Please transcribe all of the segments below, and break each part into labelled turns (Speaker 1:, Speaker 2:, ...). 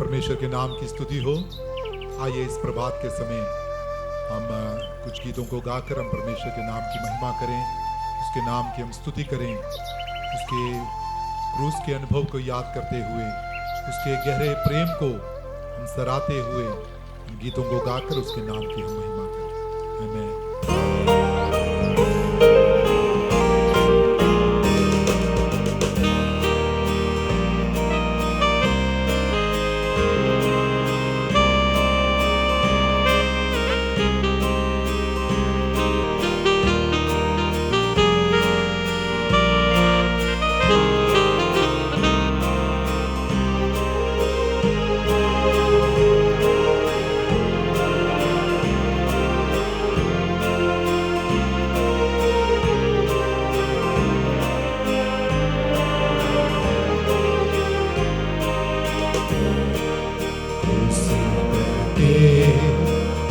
Speaker 1: परमेश्वर के नाम की स्तुति हो। आइए इस प्रभात के समय हम कुछ गीतों को गाकर हम परमेश्वर के नाम की महिमा करें, उसके नाम की हम स्तुति करें, उसके क्रूस के अनुभव को याद करते हुए, उसके गहरे प्रेम को हम सराहते हुए इन गीतों को गाकर उसके नाम की हम महिमा करें। आमीन।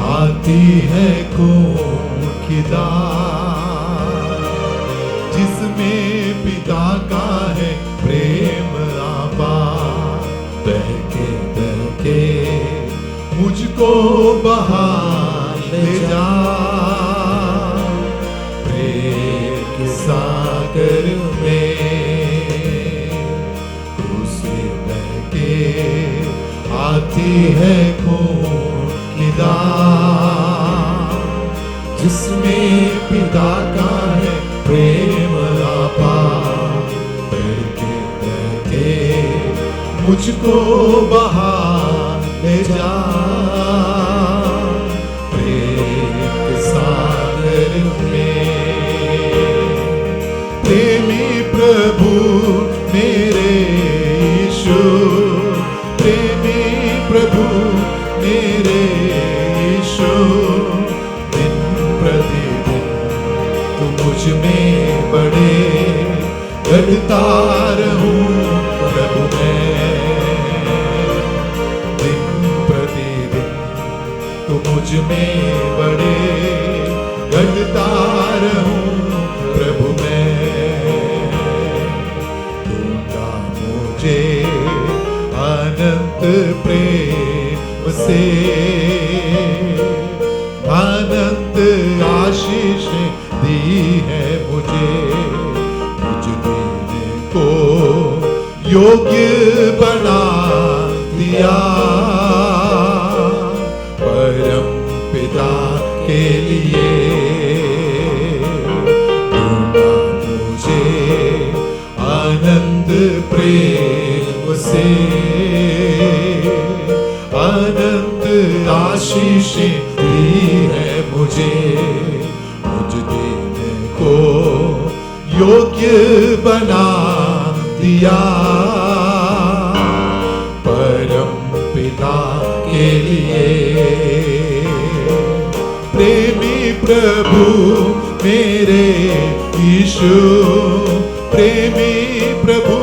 Speaker 2: आती है कौन की दात, जिसमें पिता का है प्रेम आबाद। बहके बहके मुझको बहा ले जा, प्रेम के सागर में तुझसे बहके आती है कौन की दात, जिसमें पिता का है प्रेम आपार। बहके बहके मुझको बहा ले जा, प्रेम के सागर में। प्रेमी प्रभु मेरे यीशु, प्रेमी प्रभु मेरे यीशु, दिन प्रतिदिन तू मुझ में बड़े बढ़ता रहूं प्रभु मैं। दिन प्रतिदिन तू मुझ में बड़े बढ़ता रहूं प्रभु मैं। दूंगा मुझे अनंत प्रेम से, अनंत आशीष दी है मुझे। मुझ देने को योग्य बना दिया, परम पिता के लिए। दूंगा मुझे अनंत प्रेम से, अनंत आशीष दी है मुझे। मुझ देने को योग्य बना दिया, परम पिता के लिए। प्रेमी प्रभु मेरे यीशु, प्रेमी प्रभु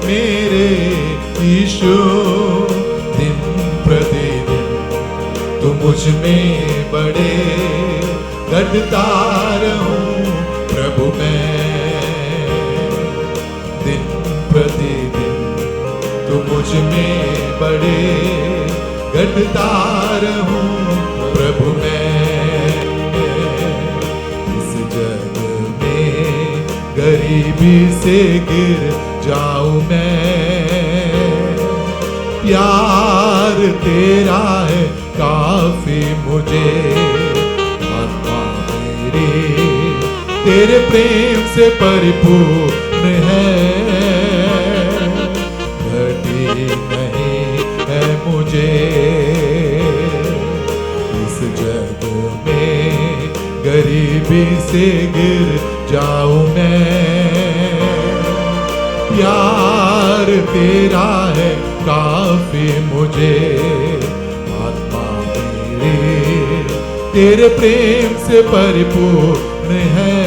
Speaker 2: मेरे यीशु, दिन प्रतिदिन तू मुझ में बड़े बढ़ता रहूं प्रभु मैं। दिन प्रतिदिन तू मुझ में बड़े बढ़ता रहूं प्रभु मैं। इस जग में गरीबी से गिर जाऊं मैं, प्यार तेरा है काफी मुझे। आत्मा मेरी तेरे प्रेम से परिपूर्ण है, घटी नहीं है मुझे। इस जग में गरीबी से गिर जाऊं मैं, प्यार तेरा है काफी मुझे। आत्मा मेरी तेरे प्रेम से परिपूर्ण है,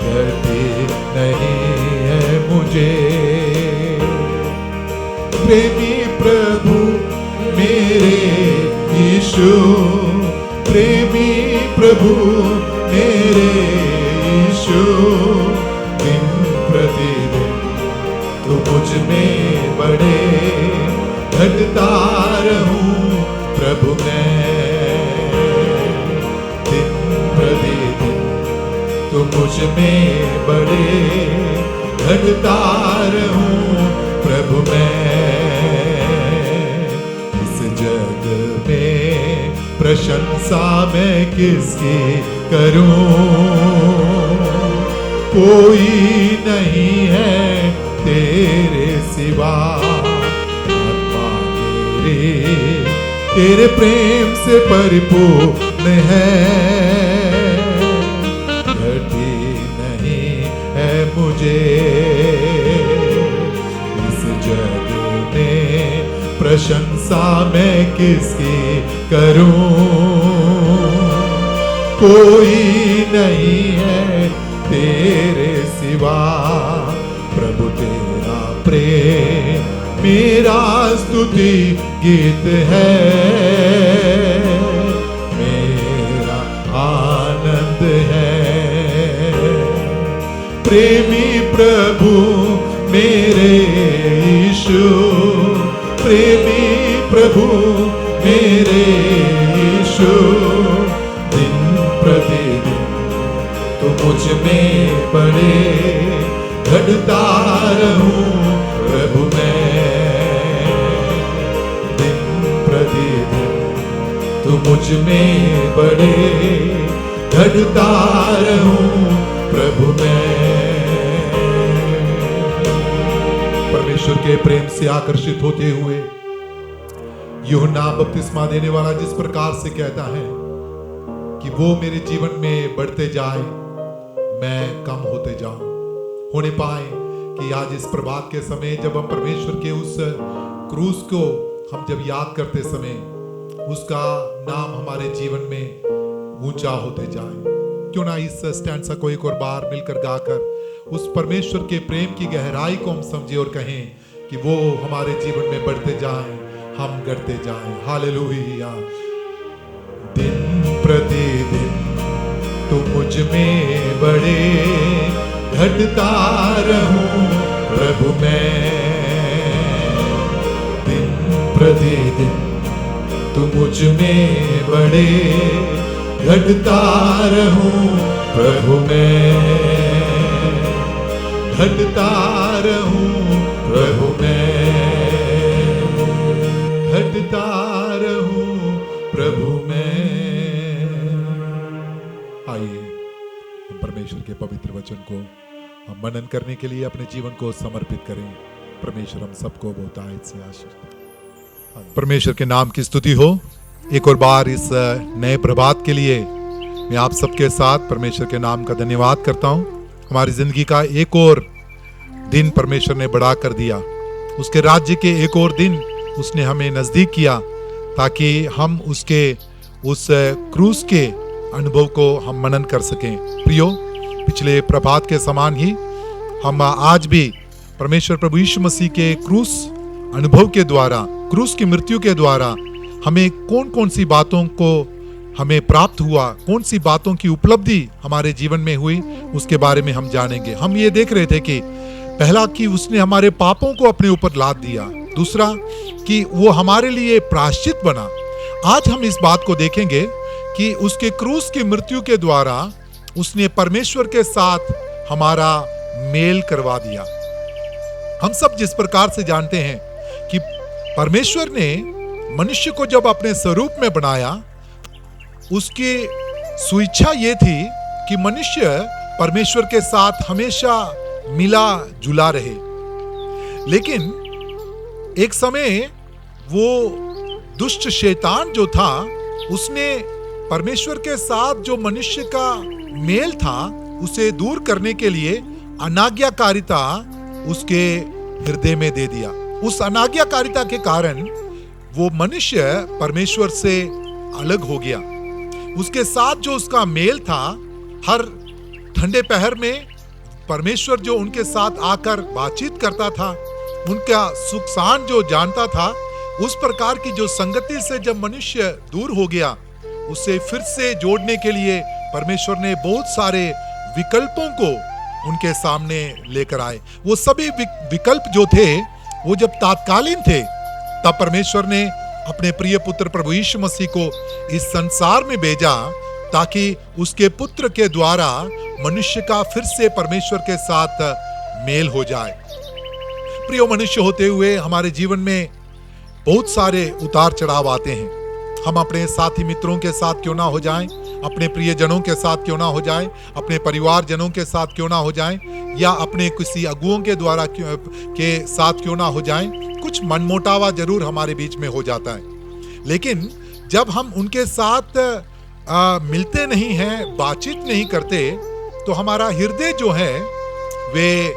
Speaker 2: घटी नहीं है मुझे। प्रेमी प्रभु मेरे यीशु, प्रेमी प्रभु मेरे यीशु, दिन प्रतिदिन तू मुझ में बड़े घटता रहूं प्रभु मैं, दिन प्रतिदिन तू मुझ में बड़े, घटता रहूं प्रभु मैं। इस जग में प्रशंसा मैं किसकी करूं, कोई नहीं है तेरे सिवा। आत्मा तेरे प्रेम से परिपूर्ण है, घटी नहीं है मुझे इस जग में प्रशंसा मैं किसकी करूं, कोई नहीं है तेरे सिवा। प्रभु तेरा प्रेम मेरा स्तुति गीत है, मेरा आनंद है। प्रेमी प्रभु मेरे यीशु, प्रेमी प्रभु मेरे यीशु, दिन प्रतिदिन तो मुझ में बड़े, घटता रहूं प्रभु मैं, दिन प्रतिदिन तो मुझ में बड़े, घटता रहूं प्रभु मैं। परमेश्वर के प्रेम से आकर्षित होते हुए यूहन्ना बपतिस्मा देने वाला जिस प्रकार से कहता है कि वो मेरे जीवन में बढ़ते जाए, मैं कम होते जाऊं, होने पाए कि आज इस प्रभात के समय जब हम परमेश्वर के उस क्रूस को हम जब याद करते समय उसका नाम हमारे जीवन में ऊंचा होते जाए। क्यों ना इस स्टैंडसा को एक और बार मिलकर गाकर उस परमेश्वर के प्रेम की गहराई को हम समझे और कहें कि वो हमारे जीवन में बढ़ते जाएं, हम बढ़ते जाएं। हालेलुया। दिन प्रतिदिन तू मुझ में बड़े, घटता रहूं प्रभु मैं, दिन प्रतिदिन तू मुझ में बड़े, घटता रहूं प्रभु मैं, घटता रहूं प्रभु मैं, घटता रहूं प्रभु मैं। आइए हम परमेश्वर के पवित्र वचन को हम मनन करने के लिए अपने जीवन को समर्पित करें। परमेश्वर हम सबको बहुत आयत से आशीष दे। परमेश्वर के नाम की स्तुति हो। एक और बार इस नए प्रभात के लिए मैं आप सबके साथ परमेश्वर के नाम का धन्यवाद करता हूं। हमारी जिंदगी का एक और दिन परमेश्वर ने बढ़ा कर दिया, उसके राज्य के एक और दिन उसने हमें नजदीक किया ताकि हम उसके उस क्रूस के अनुभव को हम मनन कर सकें। प्रियो, पिछले प्रभात के समान ही हम आज भी परमेश्वर प्रभु यीशु मसीह के क्रूस अनुभव के द्वारा, क्रूस की मृत्यु के द्वारा हमें कौन कौन सी बातों को हमें प्राप्त हुआ, कौन सी बातों की उपलब्धि हमारे जीवन में हुई, उसके बारे में हम जानेंगे। हम ये देख रहे थे कि पहला कि उसने हमारे पापों को अपने ऊपर लाद दिया, दूसरा कि वो हमारे लिए प्रायश्चित बना। आज हम इस बात को देखेंगे कि उसके क्रूस की मृत्यु के द्वारा उसने परमेश्वर के साथ हमारा मेल करवा दिया। हम सब जिस प्रकार से जानते हैं कि परमेश्वर ने मनुष्य को जब अपने स्वरूप में बनाया, उसकी सुइच्छा ये थी कि मनुष्य परमेश्वर के साथ हमेशा मिला जुला रहे। लेकिन एक समय वो दुष्ट शैतान जो था, उसने परमेश्वर के साथ जो मनुष्य का मेल था उसे दूर करने के लिए अनाज्ञाकारिता उसके हृदय में दे दिया। उस अनाज्ञाकारिता के कारण वो मनुष्य परमेश्वर से अलग हो गया। उसके साथ जो उसका मेल था, हर ठंडे पहर में परमेश्वर जो उनके साथ आकर बातचीत करता था, उनका सुख शांत जो जानता था, उस प्रकार की जो संगति से जब मनुष्य दूर हो गया, उसे फिर से जोड़ने के लिए परमेश्वर ने बहुत सारे विकल्पों को उनके सामने लेकर आए। वो सभी विकल्प जो थे वो जब तात्कालीन थे, तब परमेश्वर ने अपने प्रिय पुत्र प्रभु यीशु मसीह को इस संसार में भेजा ताकि उसके पुत्र के द्वारा मनुष्य का फिर से परमेश्वर के साथ मेल हो जाए। प्रिय मनुष्य होते हुए हमारे जीवन में बहुत सारे उतार चढ़ाव आते हैं। हम अपने साथी मित्रों के साथ क्यों ना हो जाएं, अपने प्रियजनों के साथ क्यों ना हो जाएं, अपने परिवारजनों के साथ क्यों ना हो जाएं, या अपने किसी अगुओं के द्वारा के साथ क्यों ना हो जाएं, कुछ मनमुटावा जरूर हमारे बीच में हो जाता है। लेकिन जब हम उनके साथ मिलते नहीं हैं, बातचीत नहीं करते, तो हमारा हृदय जो है वे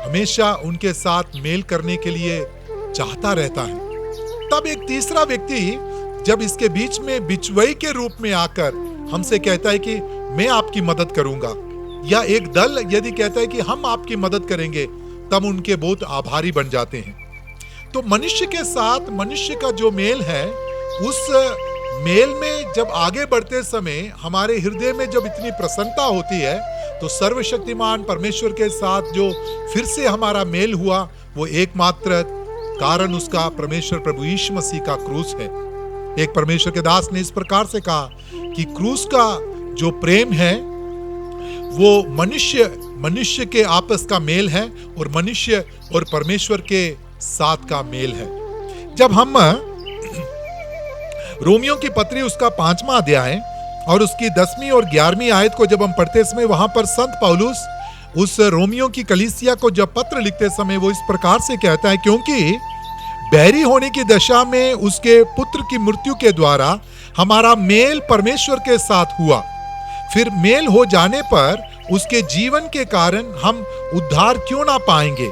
Speaker 2: हमेशा उनके साथ मेल करने के लिए चाहता रहता है। तब एक तीसरा व्यक्ति जब इसके बीच में बिचवई के रूप में आकर हमसे कहता है कि मैं आपकी मदद करूंगा, या एक दल यदि कहता है कि हम आपकी मदद करेंगे, तब उनके बहुत आभारी बन जाते हैं। तो मनुष्य के साथ मनुष्य का जो मेल है, उस मेल में जब आगे बढ़ते समय हमारे हृदय में जब इतनी प्रसन्नता होती है, तो सर्वशक्तिमान परमेश्वर के साथ जो फिर से हमारा मेल हुआ, वो एकमात्र कारण उसका परमेश्वर प्रभु यीशु मसीह का क्रूस है। एक परमेश्वर के दास ने इस प्रकार से कहा कि क्रूस का जो प्रेम है वो मनुष्य के आपस का मेल है और मनुष्य और परमेश्वर के साथ का मेल है। जब हम रोमियो की पत्री उसका 5वां अध्याय और उसकी 10वीं और 11वीं आयत को जब हम पढ़ते समय, वहां पर संत पौलुस उस रोमियो की कलीसिया को जब पत्र लिखते समय वो इस प्रकार से कहता है, क्योंकि बैरी होने की दशा में उसके पुत्र की मृत्यु के द्वारा हमारा मेल परमेश्वर के साथ हुआ, फिर मेल हो जाने पर उसके जीवन के कारण हम उद्धार क्यों ना पाएंगे।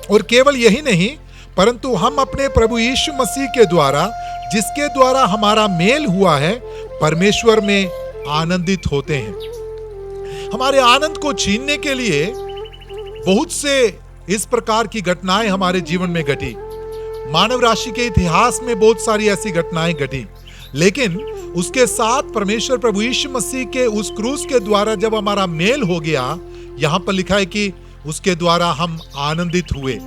Speaker 2: और केवल यही नहीं, परंतु हम अपने प्रभु यीशु मसीह के द्वारा, जिसके द्वारा हमारा मेल हुआ है, परमेश्वर में आनंदित होते हैं। हमारे आनंद को छीनने के लिए बहुत से इस प्रकार की घटनाएं हमारे जीवन में घटी। मानव राशि के इतिहास में बहुत सारी ऐसी घटनाएं घटी, लेकिन उसके साथ परमेश्वर प्रभु यीशु मसीह के उस क्रूस के द्वारा जब हमारा मेल हो गया, यहां पर लिखा है कि उसके द्वारा हम आनंदित हुए।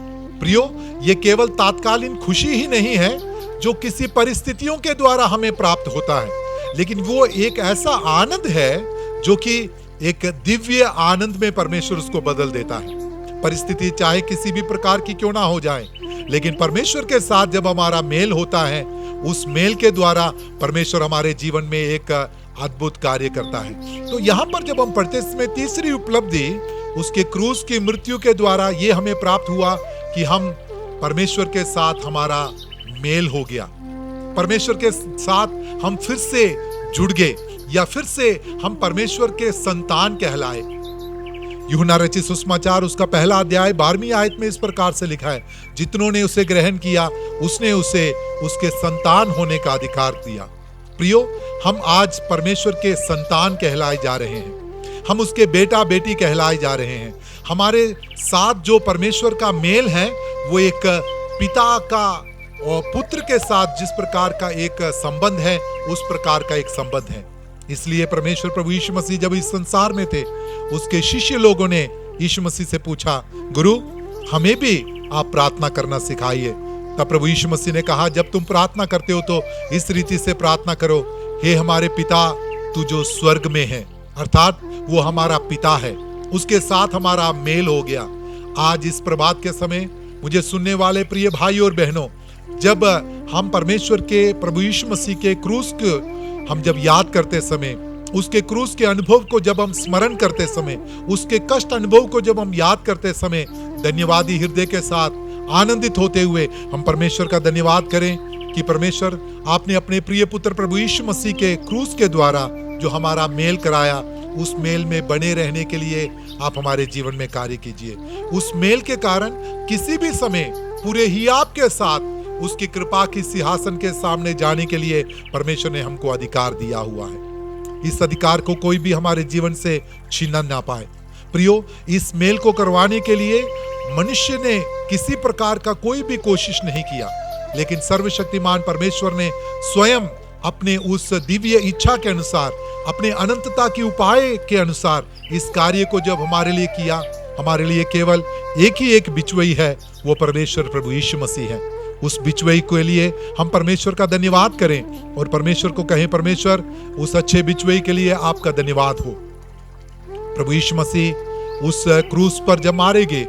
Speaker 2: प्रियो, ये केवल तात्कालीन खुशी ही नहीं है जो किसी परिस्थितियों के द्वारा हमें प्राप्त होता है, लेकिन वो एक ऐसा आनंद है जो कि एक दिव्य आनंद में परमेश्वर उसको बदल देता है। परिस्थिति चाहे किसी भी प्रकार की क्यों ना हो जाए, लेकिन परमेश्वर के साथ जब हमारा मेल होता है, उस मेल के द्वारा परमेश्वर हमारे जीवन में एक अद्भुत कार्य करता है। तो यहाँ पर जब हम पढ़ते समय तीसरी उपलब्धि उसके क्रूस की मृत्यु के द्वारा ये हमें प्राप्त हुआ कि हम परमेश्वर के साथ हमारा मेल हो गया, परमेश्वर के साथ हम फिर से जुड़ गए, या फिर से हम परमेश्वर के संतान कहलाए। यूहन्ना रचित सुसमाचार उसका 1 अध्याय 12वीं आयत में इस प्रकार से लिखा है, जितनों ने उसे ग्रहण किया उसने उसे उसके संतान होने का अधिकार दिया। प्रियो, हम आज परमेश्वर के संतान कहलाए जा रहे हैं, हम उसके बेटा बेटी कहलाए जा रहे हैं। हमारे साथ जो परमेश्वर का मेल है वो एक पिता का और पुत्र के साथ जिस प्रकार का एक संबंध है, उस प्रकार का एक संबंध है। इसलिए परमेश्वर प्रभु यीशु मसीह जब इस संसार में थे, उसके शिष्य लोगों ने यीशु मसीह से पूछा, गुरु हमें भी आप प्रार्थना करना सिखाइए। तब प्रभु यीशु मसीह ने कहा, जब तुम प्रार्थना करते हो तो इस रीति से प्रार्थना करो, हे हमारे पिता तू जो स्वर्ग में है, अर्थात वो हमारा पिता है, उसके साथ हमारा मेल हो गया। आज इस प्रभात के समय मुझे सुनने वाले प्रिय भाई और बहनों, जब हम परमेश्वर के प्रभु यीशु मसीह के क्रूस को हम जब याद करते समय, उसके क्रूस के अनुभव को जब हम स्मरण करते समय, उसके कष्ट अनुभव को जब हम याद करते समय, धन्यवादी हृदय के साथ आनंदित होते हुए हम परमेश्वर का धन्यवाद करें कि परमेश्वर आपने अपने प्रिय पुत्र प्रभु यीशु मसीह के क्रूस के द्वारा जो हमारा मेल कराया, उस मेल में बने रहने के लिए आप हमारे जीवन में कार्य कीजिए। उस मेल के कारण किसी भी समय पूरे हियाब के साथ उसकी कृपा की सिंहासन के सामने जाने के लिए परमेश्वर ने हमको अधिकार दिया हुआ है। इस अधिकार को कोई भी हमारे जीवन से छीन ना पाए। प्रियो, इस मेल को करवाने के लिए मनुष्य ने किसी प्रकार का कोई भी कोशिश नहीं किया, लेकिन सर्वशक्तिमान परमेश्वर ने स्वयं अपने उस दिव्य इच्छा के अनुसार, अपने अनंतता की उपाय के अनुसार इस कार्य को जब हमारे लिए किया, हमारे लिए केवल एक ही एक बिचवई है, वो परमेश्वर प्रभु यीशु मसीह है।
Speaker 1: उस बिचवई के लिए हम परमेश्वर का धन्यवाद करें और परमेश्वर को कहें, परमेश्वर उस अच्छे बिचवई के लिए आपका धन्यवाद हो। प्रभु यीशु मसीह उस क्रूस पर जब मारे गए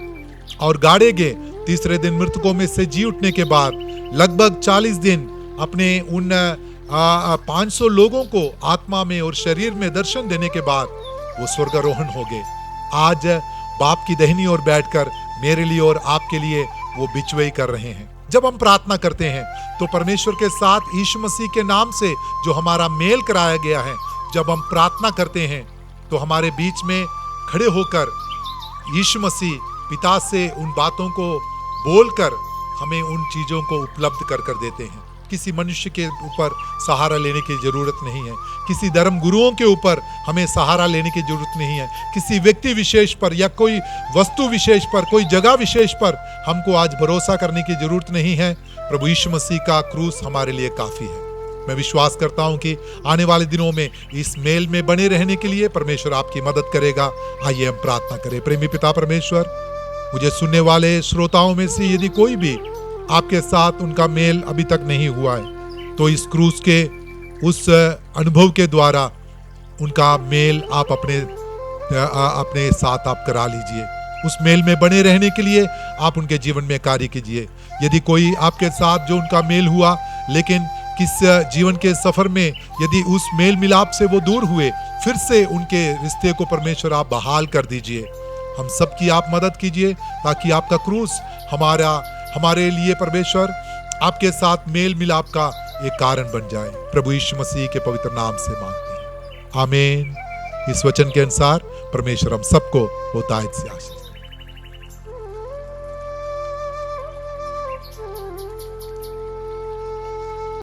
Speaker 1: और गाड़े गए, तीसरे दिन मृतकों में से जी उठने के बाद लगभग 40 दिन अपने उन 500 लोगों को आत्मा में और शरीर में दर्शन देने के बाद वो स्वर्गारोहण हो गए। आज बाप की दाहिनी ओर बैठकर मेरे लिए और आपके लिए वो बिचवई कर रहे हैं। जब हम प्रार्थना करते हैं तो परमेश्वर के साथ यीशु मसीह के नाम से जो हमारा मेल कराया गया है, जब हम प्रार्थना करते हैं तो हमारे बीच में खड़े होकर यीशु मसीह पिता से उन बातों को बोलकर हमें उन चीजों को उपलब्ध कर देते हैं। किसी मनुष्य के ऊपर सहारा लेने की जरूरत नहीं है, किसी धर्म गुरुओं के ऊपर हमें सहारा लेने की जरूरत नहीं है, किसी व्यक्ति विशेष पर या कोई वस्तु विशेष पर, कोई जगह विशेष पर हमको आज भरोसा करने की जरूरत नहीं है। प्रभु यीशु मसीह का क्रूस हमारे लिए काफी है। मैं विश्वास करता हूं कि आने वाले दिनों में इस मेल में बने रहने के लिए परमेश्वर आपकी मदद करेगा। आइए हम प्रार्थना करें। प्रेमी पिता परमेश्वर, मुझे सुनने वाले श्रोताओं में से यदि कोई भी आपके साथ उनका मेल अभी तक नहीं हुआ है, तो इस क्रूस के उस अनुभव के द्वारा उनका मेल आप अपने साथ आप करा लीजिए। उस मेल में बने रहने के लिए आप उनके जीवन में कार्य कीजिए। यदि कोई आपके साथ जो उनका मेल हुआ लेकिन किस जीवन के सफर में यदि उस मेल मिलाप से वो दूर हुए, फिर से उनके रिश्ते को परमेश्वर आप बहाल कर दीजिए। हम सबकी आप मदद कीजिए ताकि आपका क्रूस हमारे लिए परमेश्वर आपके साथ मेल मिलाप का एक कारण बन जाए। प्रभु यीशु मसीह के पवित्र नाम से मांगते हैं, आमीन। इस वचन के अनुसार परमेश्वर हम सबको बहुतायत से आशीष